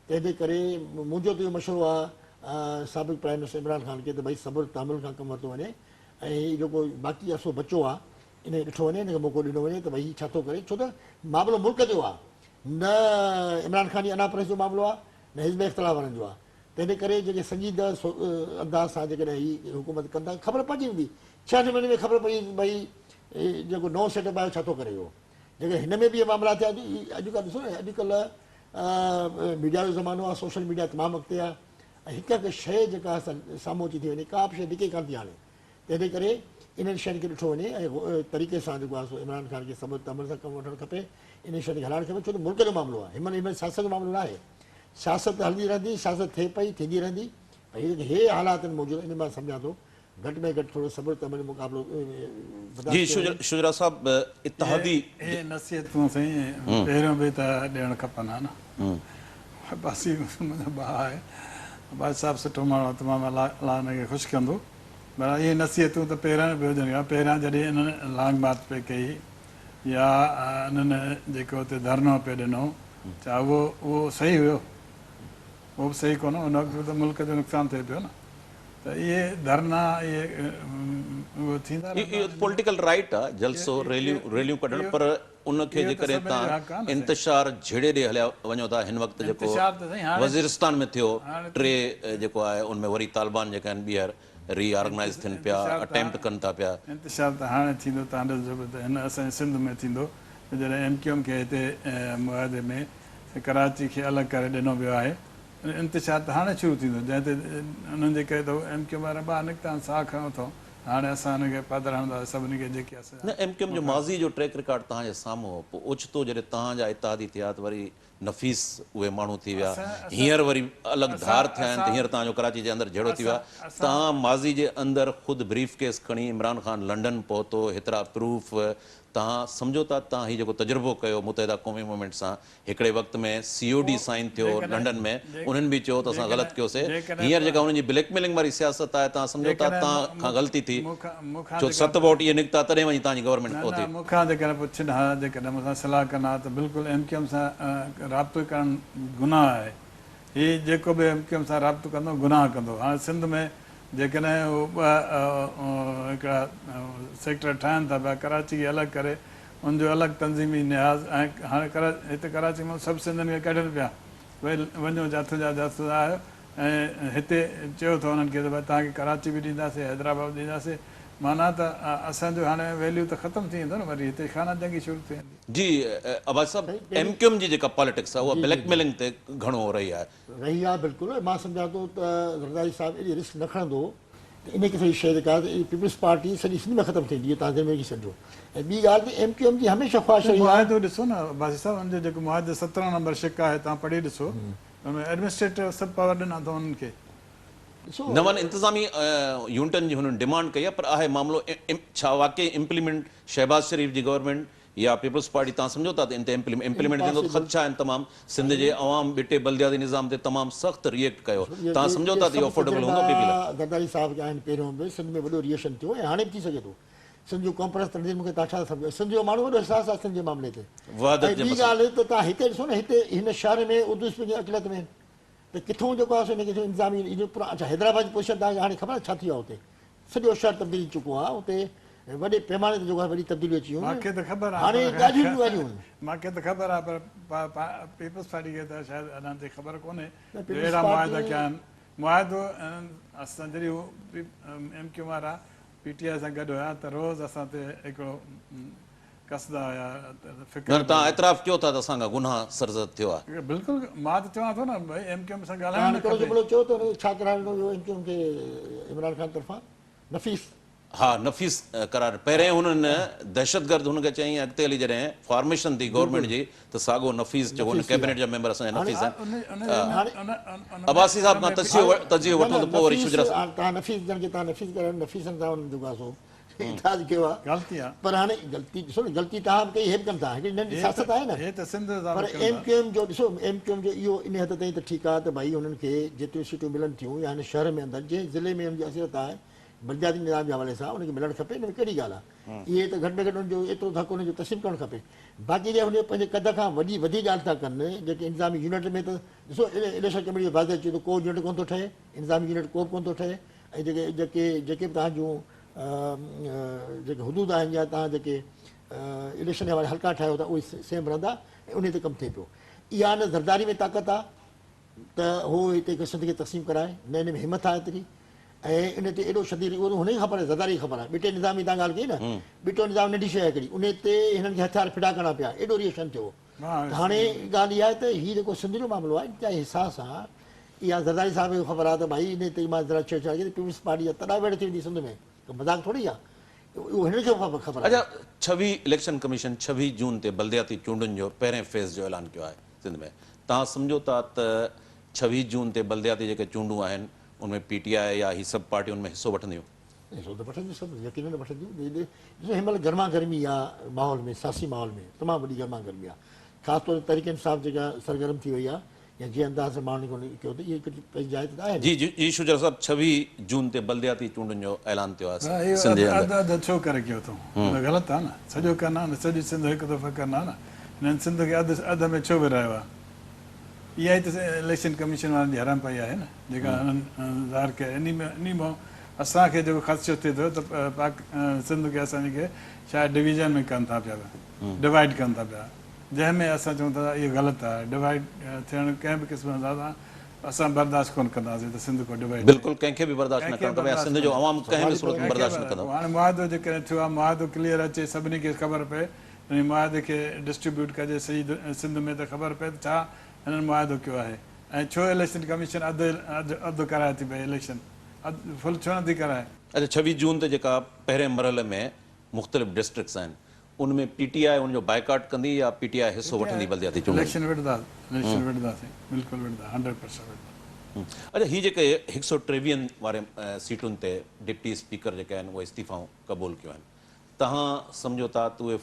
तंहिंजे करे मुंहिंजो त इहो मशवरो आहे साबिक़ु प्राइम मिनिस्टर इमरान ख़ान खे त भई सबुर तामुल खां कमु वरितो वञे, ऐं हीउ जेको बाक़ी असो बचो आहे इन ॾिठो वञे, हिनखे मौक़ो ॾिनो वञे त भई हीउ छा थो करे, छो त मामिलो मुल्क जो आहे, न इमरान ख़ान जी अनापरस जो मामिलो आहे, न हिज़्ब इख़्तिलाफ़ वारनि जो आहे। तंहिंजे करे जेके संजीदह अंदाज़ सां जेकॾहिं हीअ हुकूमत कंदा, ख़बर पइजी वेंदी 6 महीने में, ख़बर पई भई जेको नओं सेटअप आहे छा थो करे इहो। जेके हिन में बि इहे मामला थिया, अॼुकल्ह ॾिसो न, अॼुकल्ह मीडिया जो ज़मानो आहे, सोशल मीडिया तमामु अॻिते आहे, ऐं हिकु हिकु शइ जेका साम्हूं अची थी वञे, का बि शइ डिके कान थी हाणे। तंहिंजे करे इन्हनि शयुनि खे ॾिठो वञे, ऐं तरीक़े सां जेको आहे सो इमरान ख़ान खे सबुर तहमुल सां कमु वठणु खपे, इन शयुनि खे हलाइणु खपे, छो त मुल्क जो मामिलो आहे, हिन सियासत जो मामिलो न आहे। सियासत हलंदी रहंदी, सियासत थिए पई, थींदी रहंदी, भई हे हालात आहिनि मौजूदु, इन मां सम्झां थो घटि में घटि थोरो सबुर तहमुल मुक़ाबिलो। जी शुजरा साहब, इत्तिहादी नसीहतूं साईं पहिरियों बि त ॾियणु खपनि, हा न। बासी मुंहिंजो भाउ आहे, भाई साहिबु सुठो माण्हू आहे, तमामु अलाह हिनखे ख़ुशि कंदो, पर इहे नसीहतूं त पहिरियां बि हुजनि। पहिरियां जॾहिं इन्हनि लांग बात पे कई, या इन्हनि जेको हुते धरनो पे ॾिनो, छा उहो सही हुयो? उहो बि सही कोन, उन वक़्तु त मुल्क जो नुक़सानु थिए पियो न। त इहे धरना इहे उहो थींदा, पॉलिटिकल राइट आहे जलसो रैलियूं कढणु, पर उनखे जेकॾहिं तव्हां इंतशार झेड़े ॾे हलिया वञो था, हिन वक़्तु जेको वज़ीरिस्तान में थियो, 3 जेको आहे उनमें वरी तालिबान जेका आहिनि ॿीहर रीऑर्गनाइज़ थियनि पिया, अटैम्प्ट कनि था पिया। इंतशार त हाणे थींदो, तव्हां ॾिसो त हिन असांजे सिंध में थींदो, जॾहिं MQM खे हिते मुआदे में कराची खे अलॻि करे ॾिनो वियो आहे, इंतशार त हाणे शुरू थींदो, जंहिं ते उन्हनि जे करे त MQM वारा ॿाहिरि निकिता, साह खणो अथऊं, हाणे असां हुनखे पादर हणंदासीं सभिनी खे जेके असां न। MQM जो माज़ी जो ट्रैक रिकॉर्ड तव्हांजे साम्हूं हो, पोइ ओचितो जॾहिं तव्हांजा इत्तिहादी थिया त वरी नफ़ीस उहे माण्हू थी विया, हींअर वरी अलॻि धार थिया आहिनि, त हींअर तव्हांजो कराची जे अंदरि जहिड़ो थी वियो आहे। तव्हां माज़ी जे अंदरि ख़ुदि ब्रीफ केस खणी इमरान ख़ान लंडन पहुतो, हेतिरा प्रूफ, तव्हां सम्झो था तव्हां हीउ जेको तजुर्बो कयो मुतहिदा क़ौमी मूवमेंट सां, हिकिड़े वक़्त में COD साइन थियो लंडन में, उन्हनि बि चयो त असां ग़लति कयोसीं, हींअर जेका उन्हनि जी ब्लैकमेलिंग वारी सियासत आहे, तव्हां सम्झो था तव्हां खां ग़लती थी, छो 7 वोट इहे निकिता तॾहिं वञी तव्हांजी गवर्नमेंट पहुती। मूंखां जेकॾहिं पुछनि हा, जेकॾहिं मूंसां सलाह कंदा त बिल्कुलु MQM सां राब्तो करणु गुनाह आहे, हीउ जेको बि MQM सां राब्तो कंदो गुनाह कंदो। हाणे सिंध में जेकॾहिं हिकिड़ा सेक्टर ठाहिनि था पिया, कराची खे अलॻि करे उनजो अलॻि तंज़ीमी निहाज़, ऐं हाणे हिते कराची मां सभु सिंधियुनि खे कढनि पिया, भई वञो जाथो जा आहियो, ऐं हिते चयो अथव उन्हनि खे त भई तव्हांखे कराची बि ॾींदासीं, हैदराबाद बि ॾींदासीं, माना त असांजो हाणे वैल्यू त ख़तमु थी वेंदो न, वरी हिते खाना जंगी शुरू थी वेंदी। जी अब्बास साहब, MQM जी जेका पॉलिटिक्स आहे उहा ब्लैकमेलिंग ते घणो रही आहे। रही आहे बिल्कुलु। मां सम्झां थो त ज़रदारी साहिबु एॾी रिस्क न खणंदो त इन खे सॼी शइ जेका आहे पीपल्स पार्टी सॼी सिंध में ख़तमु थींदी, तव्हां दिलि में सम्झो। ऐं ॿी ॻाल्हि त MQM जी हमेशह ख़्वाहिश रही आहे। मुआहिदो ॾिसो न बासी साहिबु, हुनजो जेको मुआहिदो 17 नंबर शिक आहे, तव्हां पढ़ी ॾिसो, हुनमें एडमिनिस्ट्रेटिव सभु पावर ॾिना अथऊं उन्हनि खे। नवनि इंतज़ामी यूनिटनि जी हुननि डिमांड कई आहे, पर आहे मामिलो छा वाकई इम्प्लीमेंट शहबाज शरीफ़ जी गवर्नमेंट या पीपल्स पार्टी तव्हां सम्झो था त इन ते इम्प्लीमेंट थींदो? त ख़दशा आहिनि तमामु। सिंध जे अवाम बिटे बल्दियाती निज़ाम ते तमामु सख़्तु रिएक्ट कयो, तव्हां सम्झो था त इहो अफोर्डेबल हूंदो पीपल? ज़रदारी साहिब जा आहिनि पहिरियों बि सिंध में वॾो रिएक्शन थियो ऐं हाणे बि थी सघे थो। सिंध जो कॉन्फ्रेंस तंदीर मूंखे तव्हां छा सम्झो, सिंध जो माण्हू वॾो एहसासु आहे सिंध जे मामले ते। ॿी ॻाल्हि त तव्हां हिते ॾिसो न, हिते हिन शहर में उर्दू स्पीकिंग अक़लियत में त किथां जेको आहे हिनखे इंतिज़ामी पूरा। अच्छा, हैदराबाद जी पोजीशन तव्हांखे हाणे ख़बर आहे छा थी आहे? हुते सॼो शहर तब्दीली चुको आहे, हुते वॾे पैमाने ते जेको आहे वॾी तब्दीली अची वियूं। मूंखे त ख़बर आहे, हाणे ॻाल्हियूं ॻाल्हियूं मूंखे त ख़बर आहे, पर पीपल्स पार्टी खे त शायदि अञा ताईं ख़बर कोन्हे अहिड़ा मुआहिदा कया आहिनि। मुआहिदो असां जॾहिं हू MQM वारा PTI सां गॾु हुया त रोज़ असां ते हिकिड़ो कसदा हुया। तव्हां एतिराफ़ कयो था त असांखां गुनाह सरज़द थियो आहे? बिल्कुलु, मां त चवां थो न भई MQM सां ॻाल्हाइणु चओ त छा कराइणो MQM खे इमरान ख़ान तरफ़ां? नफ़ीस हा, नफ़ीस करार। पहिरें हुननि दहशतगर्द हुनखे चयईं, अॻिते हली जॾहिं फॉर्मेशन थी गवर्नमेंट जी त साॻियो नफ़ीस जेको हुन कैबिनेट जा मेंबर असांजा नफ़ीस आहिनि। अब्बासी साहिब खां तजियो वठो त पोइ वरी शुजरा तव्हां नफ़ीस जन खे तव्हां नफ़ीस करायो, नफ़ीसनि सां हुननि जेको आहे सो इताद कयो आहे, ग़लती आहे। पर हाणे ग़लती ॾिसो न, ग़लती तव्हां बि कई, हे बि कनि था, हिकिड़ी नंढी सियासत आहे न। पर MQM जो ॾिसो, MQM जो इहो इन हद ताईं त ठीकु आहे त भई हुननि खे जेतिरियूं सीटूं मिलनि थियूं या हिन शहर में अंदरि जंहिं ज़िले में हुनजी असियत आहे बल्दियाती निज़ाम जे हवाले सां उनखे मिलणु खपे, हिन में कहिड़ी ॻाल्हि आहे? इहे त घटि में घटि हुनजो एतिरो हक़ हुनजो तस्लीम करणु खपे। बाक़ी जे हुन पंहिंजे कद खां वॾी ॻाल्हि था कनि जेके इंतिज़ामी यूनिट में त ॾिसो इलेक्शन कमेटी वाज़े अचे थो, को यूनिट कोन थो ठहे, इंतिज़ामी यूनिट को बि कोन थो ठहे। ऐं जेके बि तव्हां जूं जेके हुदूद आहिनि या तव्हां जेके इलेक्शन जे हवाले हल्का ठाहियो था उहे सेम रहंदा ऐं उन ते कमु थिए पियो। इहा न ज़रदारी में ताक़त आहे त हू हिते सिंध खे तक़सीम कराए, न हिन में हिमत आहे एतिरी। ऐं इन ते एॾो शदीद उहो हुनखे ख़बर आहे, ज़रदारी ख़बर आहे। ॿिटे निज़ाम जी तव्हां ॻाल्हि कई न, ॿिटो निज़ाम नंढी शइ आहे हिकिड़ी, उन ते हिननि खे हथियार फिड़ा करणा पिया, एॾो रिएक्शन थियो। हाणे ॻाल्हि इहा आहे त हीउ जेको सिंध जो मामिलो आहे इंतिहा एहसास आहे, इहा ज़रदारी साहिब खे ख़बर आहे त भई इन ते मां ज़रा छेड़छाड़ कई पीपल्स पार्टी जा तॾहिं वेड़ थी वेंदी सिंध में, त मज़ाक थोरी आहे, उहो हिननि खे ख़बर आहे। अच्छा, 26 इलेक्शन कमीशन 26 जून ते बल्दियाती चूंडुनि जो पहिरें फेज़ जो ऐलान कयो आहे सिंध में। तव्हां सम्झो था त 26 जून ते बल्दियाती जेके चूंडूं आहिनि उनमें PTI या ही सभु पार्टियूं उनमें हिसो वठंदियूं? हिसो त वठंदियूं, सभु यकीनन वठंदियूं। ॾिसो हिन महिल गर्मा गर्मी आहे माहौल में, सियासी माहौल में तमामु वॾी गर्मा गर्मी आहे। ख़ासि तौर ते तरीक़े साहिब जेका सरगर्म थी वई आहे या जीअं अंदाज़ सां माण्हुनि खे कयो त इहे पंहिंजी जाइ ते आहे। जी शुजरा साहिब, 26 जून ते बल्दियाती चूंडुनि जो ऐलान थियो आहे सिंध जे अंदरि। अधु छो करे कयो अथऊं? ग़लति आहे न, सॼो करना न, सॼी सिंध हिकु दफ़ो करना न, हिननि सिंध खे अधु में छो विरायो आहे? इहा ई त इलेक्शन कमीशन वारनि जी हराम पाई आहे न, जेका हुननि ज़ाहिर कया। इन में असांखे जेको ख़दशो थिए थो त सिंध खे असांखे शायदि डिवीज़न में कनि था पिया, डिवाइड कनि था पिया, जंहिंमें असां चऊं था इहो ग़लति आहे। डिवाइड थियणु कंहिं बि क़िस्म सां असां बर्दाश्त कोन कंदासीं त सिंध को डिवाइड बिल्कुलु कंहिंखे बि बर्दाश्त न करणु खपे, सिंध जो अवाम कंहिं बि सूरत में बर्दाश्त न कंदो। हाणे मुआहिदो जेकॾहिं थियो आहे, मुआहिदो क्लियर अचे, सभिनी खे ख़बर पए, ऐं मुआहिदे खे डिस्ट्रीब्यूट कजे सही सिंध में, त ख़बर पए त छा हिननि मुआहिदो कयो आहे ऐं छो इलेक्शन कमीशन अधु कराए थी पई, इलेक्शन फुल छो नथी कराए? अच्छा, 26 जून ते जेका पहिरें मरहले में मुख़्तलिफ़ डिस्ट्रिक्ट्स आहिनि उनमें PTI उनजो बाइकाट कंदी या PTI हिसो वठंदी बल्दियाती चूंड? इलेक्शन विढ़ंदासीं, बिल्कुलु विढ़ंदा, 100% विढ़ंदा। अच्छा, हीअ जेके 153 वारे सीटुनि ते डिप्टी स्पीकर जेके आहिनि उहे इस्तीफ़ाऊं क़बूल कयूं आहिनि, तव्हां सम्झो था त उहे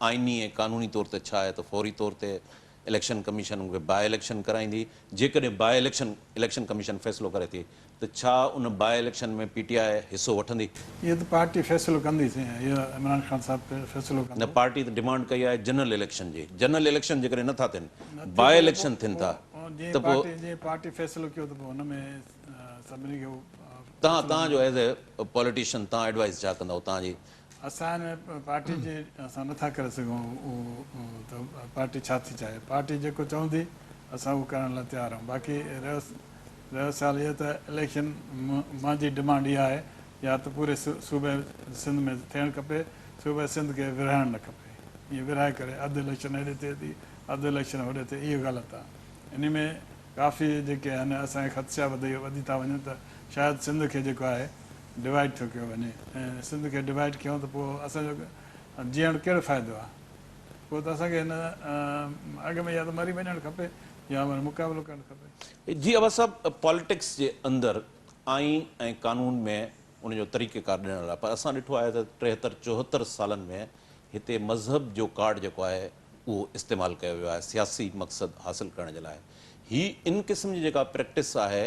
आइनी ऐं क़ानूनी तौर ते छा आहे त फौरी तौर ते इलेक्शन कमीशन उनखे बाय इलेक्शन कराईंदी? जेकॾहिं बाय इलेक्शन कमीशन फ़ैसिलो करे थी त छा उन बाय इलेक्शन में PTI हिसो वठंदी? इहो त पार्टी फ़ैसिलो कंदी, इहो इमरान ख़ान साहिबु फ़ैसिलो कंदा। न, पार्टी त डिमांड कई आहे जनरल इलेक्शन जी। जनरल इलेक्शन जेकॾहिं नथा थियनि, बाय इलेक्शन थियनि था त पोइ पार्टी फ़ैसिलो कयो त पोइ हुन में सभिनी खे तव्हांजो एज़ ए पॉलिटिशियन तव्हां एडवाइस छा कंदव? तव्हांजी असां हिन पार्टी जे असां नथा करे सघूं त पार्टी छा थी चाहे, पार्टी जेको चवंदी असां उहो करण लाइ तयारु आहियूं। बाक़ी रहिसाल इहा त इलेक्शन मुंहिंजी डिमांड इहा आहे या त पूरे सूबे सिंध में थियणु खपे, सूबे सिंध खे विरहाइणु न खपे। ईअं विरहाए करे अधु इलेक्शन हेॾे थिए थी, अधु इलेक्शन होॾे थिए, इहो ग़लति आहे। इन में काफ़ी जेके आहिनि असांखे ख़दशा वधी था वञनि त शायदि सिंध खे जेको आहे डिवाइड थो कयो वञे, ऐं सिंध खे डिवाइड कयूं त पोइ असांजो जीअण कहिड़ो फ़ाइदो आहे? पोइ त असांखे हिन अॻ में या त मरी वञणु खपे या वरी मुक़ाबिलो करणु खपे। जी अवा साहब, पॉलिटिक्स जे अंदरि आइन ऐं कानून में उनजो तरीक़ेकार ॾियण लाइ, पर असां ॾिठो आहे त 73-74 सालनि में हिते मज़हब जो कार्ड जेको आहे उहो इस्तेमालु कयो वियो आहे सियासी मक़सदु हासिलु करण जे लाइ। हीअ इन क़िस्म जी जेका प्रैक्टिस आहे,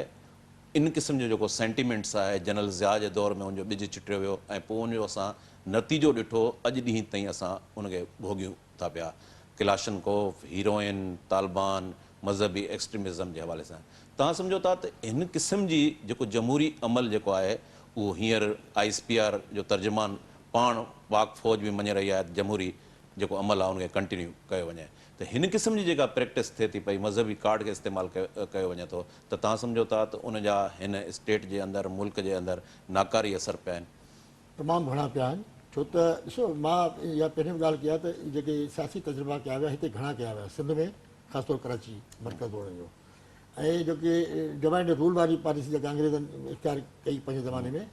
इन क़िस्म जो जेको सेंटिमेंट्स आहे, जनरल ज़िया जे दौर में उनजो ॿिज चिटियो वियो ऐं पोइ उनजो असां नतीजो ॾिठो, अॼु ॾींहं ताईं असां उनखे भोॻियूं था पिया। क्लाशनकोफ, हीरोइन, तालिबान, मज़हबी एक्सट्रीमिज़म जे हवाले सां तव्हां सम्झो था त हिन क़िस्म जी जेको जमहूरी अमल जेको आहे उहो हींअर ISPR जो तर्जुमान पाण पाक फ़ौज बि मञी रही आहे, जमहूरी जेको अमल आहे उनखे कंटिन्यू कयो वञे। त हिन क़िस्म जी जेका प्रैक्टिस थिए थी पई, मज़हबी कार्ड खे इस्तेमालु कयो वञे थो, त तव्हां सम्झो था त उनजा हिन स्टेट जे अंदरि, मुल्क जे अंदरि नाकारी असर पिया आहिनि? तमामु घणा पिया आहिनि, छो त ॾिसो मां इहा पहिरीं ॻाल्हि कया त जेके सियासी तजुर्बा कया विया हिते घणा कया विया, सिंध में ख़ासि तौर कराची मर्कज़ हुअण जो, ऐं जेके डिवाइड रूल वारी पॉलिसी जेका अंग्रेज़नि इख़्तियार कई पंहिंजे ज़माने में,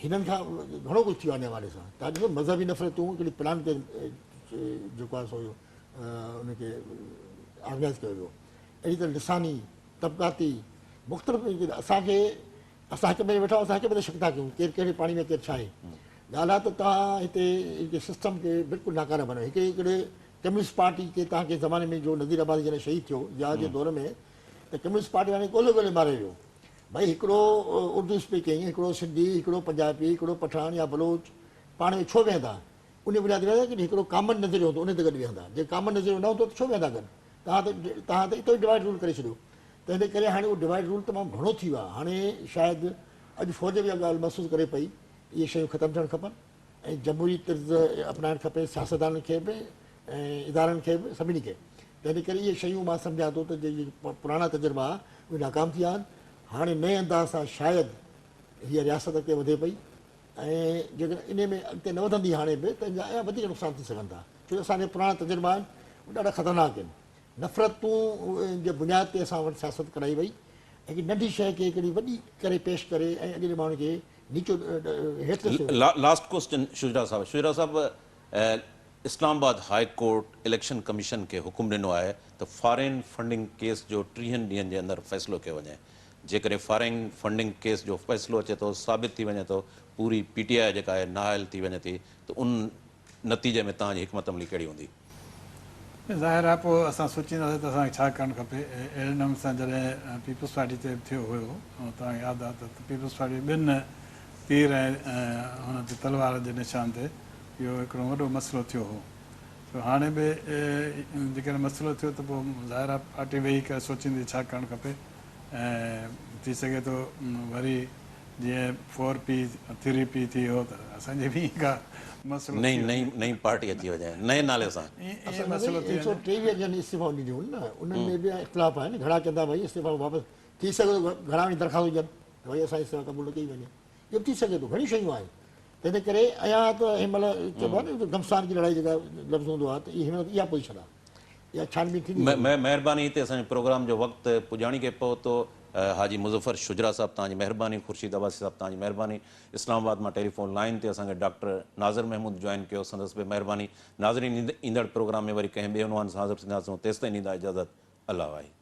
हिननि खां घणो कुझु थी वियो आहे हवाले सां। तव्हां ॾिसो मज़हबी नफ़रतूं हिकिड़ी प्लान ते जेको आहे सो उनखे ऑर्गनाइज़ कयो वियो। अहिड़ी तरह लिसानी, तबक़ाती, मुख़्तलिफ़ असां हिक में वेठा असां हिक में शक था कयूं केरु कहिड़े पाणी में केरु छा आहे। ॻाल्हि आहे त तव्हां हिते सिस्टम खे बिल्कुलु नाकारा बनायो। हिकिड़े कम्युनिस्ट पार्टी खे तव्हांखे ज़माने में जो नज़ीर आबादी जॾहिं शहीद थियो या जे दौर में, त कम्युनिस्ट पार्टी वारे ॻोल्हे ॻोल्हे मारे वियो। भई हिकिड़ो उर्दू स्पीक कयईं, हिकिड़ो सिंधी, हिकिड़ो पंजाबी, हिकिड़ो पठान या बलोच, पाण में छो वेहंदा? उन बुनियाद ते की हिकिड़ो कॉमन नज़रियो हूंदो, उन ते गॾु वेहंदा। जे कॉमन नज़रियो न हूंदो त छो वेहंदा गॾु? तव्हां त इतो ई डिवाइड रूल करे छॾियो। त हिन करे हाणे उहो डिवाइड रूल तमामु घणो थी वियो आहे। हाणे शायदि अॼु फ़ौज बि इहा ॻाल्हि महसूसु करे पई, इहे शयूं ख़तमु थियणु खपनि ऐं जमहूरी तर्ज़ अपनाइणु खपे सियासतदाननि खे बि ऐं इदारनि खे बि, सभिनी खे। त हिन करे इहे शयूं मां सम्झां थो त जेके पुराणा तजुर्बा उहे नाकाम थी विया आहिनि। हाणे नए अंदाज़ सां शायदि हीअ रियासत अॻिते वधे पई, ऐं जेकर इन में अॻिते न वधंदी हाणे बि त अञा वधीक नुक़सान थी सघनि था, छो जो असांजे पुराणा तजुर्बा आहिनि उहे ॾाढा ख़तरनाक आहिनि। नफ़रतूं जे बुनियाद ते असां वटि सियासत कराई वई, हिकिड़ी नंढी शइ खे हिकिड़ी वॾी करे पेश करे ऐं अॻिले माण्हू खे नीचो हेठि। लास्ट क्वेश्चन शुजरा साहब, Islamabad high court election commission खे हुकुम ॾिनो आहे त फॉरेन फंडिंग केस जो 30 ॾींहंनि जे अंदरि फ़ैसिलो कयो वञे। जेकॾहिं फॉरेन फंडिंग केस जो फ़ैसिलो अचे थो, साबित थी वञे थो, पूरी PTI जेका आहे नाइल थी वञे थी, त उन नतीजे में तव्हांजी हिकमत अमली कहिड़ी हूंदी? ज़ाहिर आहे पोइ असां सोचींदासीं त असांखे छा करणु खपे। अहिड़े नमूने सां जॾहिं पीपल्स पार्टी ते थियो हुयो, तव्हांखे यादि आहे त पीपल्स पार्टी ॿिनि तीर ऐं हुन ते तलवार जे निशान ते इहो हिकिड़ो वॾो मसइलो थियो हो। त हाणे बि जेकॾहिं मसइलो थियो त पोइ ज़ाहिर आहे पार्टी वेही करे सोचींदी छा करणु खपे, ऐं थी सघे थो वरी जीअं 4P 3P थी वियो त असांजे बि का मसइलो नई पार्टी अची वञे नए नाले सां। 123 ॼण इस्तीफ़ा ॾिनियूं न, उन्हनि में बि इख़्तिलाफ़ आहिनि। घणा चवंदा भई इस्तीफ़ा वापसि थी सघे थो, घणा वञी दरख़्वास्त हुजनि भई असां इस्तीफ़ा क़बूल कई वञे, इहो थी सघे थो। घणी शयूं आहिनि, त हिन करे अञा त हिन महिल चइबो आहे न घमसान की लड़ाई जेका लफ़्ज़ हूंदो आहे, त हिन महिल इहा पोज़ीशन आहे, इहा छानबीन थींदी। महिरबानी, हिते असांजे प्रोग्राम जो वक़्तु पुॼाणी खे पहुतो। हाजी मुज़फ़र शुजरा साहब तव्हांजी महिरबानी, ख़ुर्शीद अब्बासी साहब तव्हांजी महिरबानी। इस्लामाबाद मां टेलीफोन लाइन ते असांखे डॉक्टर नाज़िर महमूद जॉइन कयो, संदसि बि महिरबानी। नाज़रीन, ईंदड़ प्रोग्राम में वरी कंहिं ॿिए उनवान सां हाज़िर थींदासीं, तेसिताईं ॾींदा इजाज़त। अल्लाह वाहे।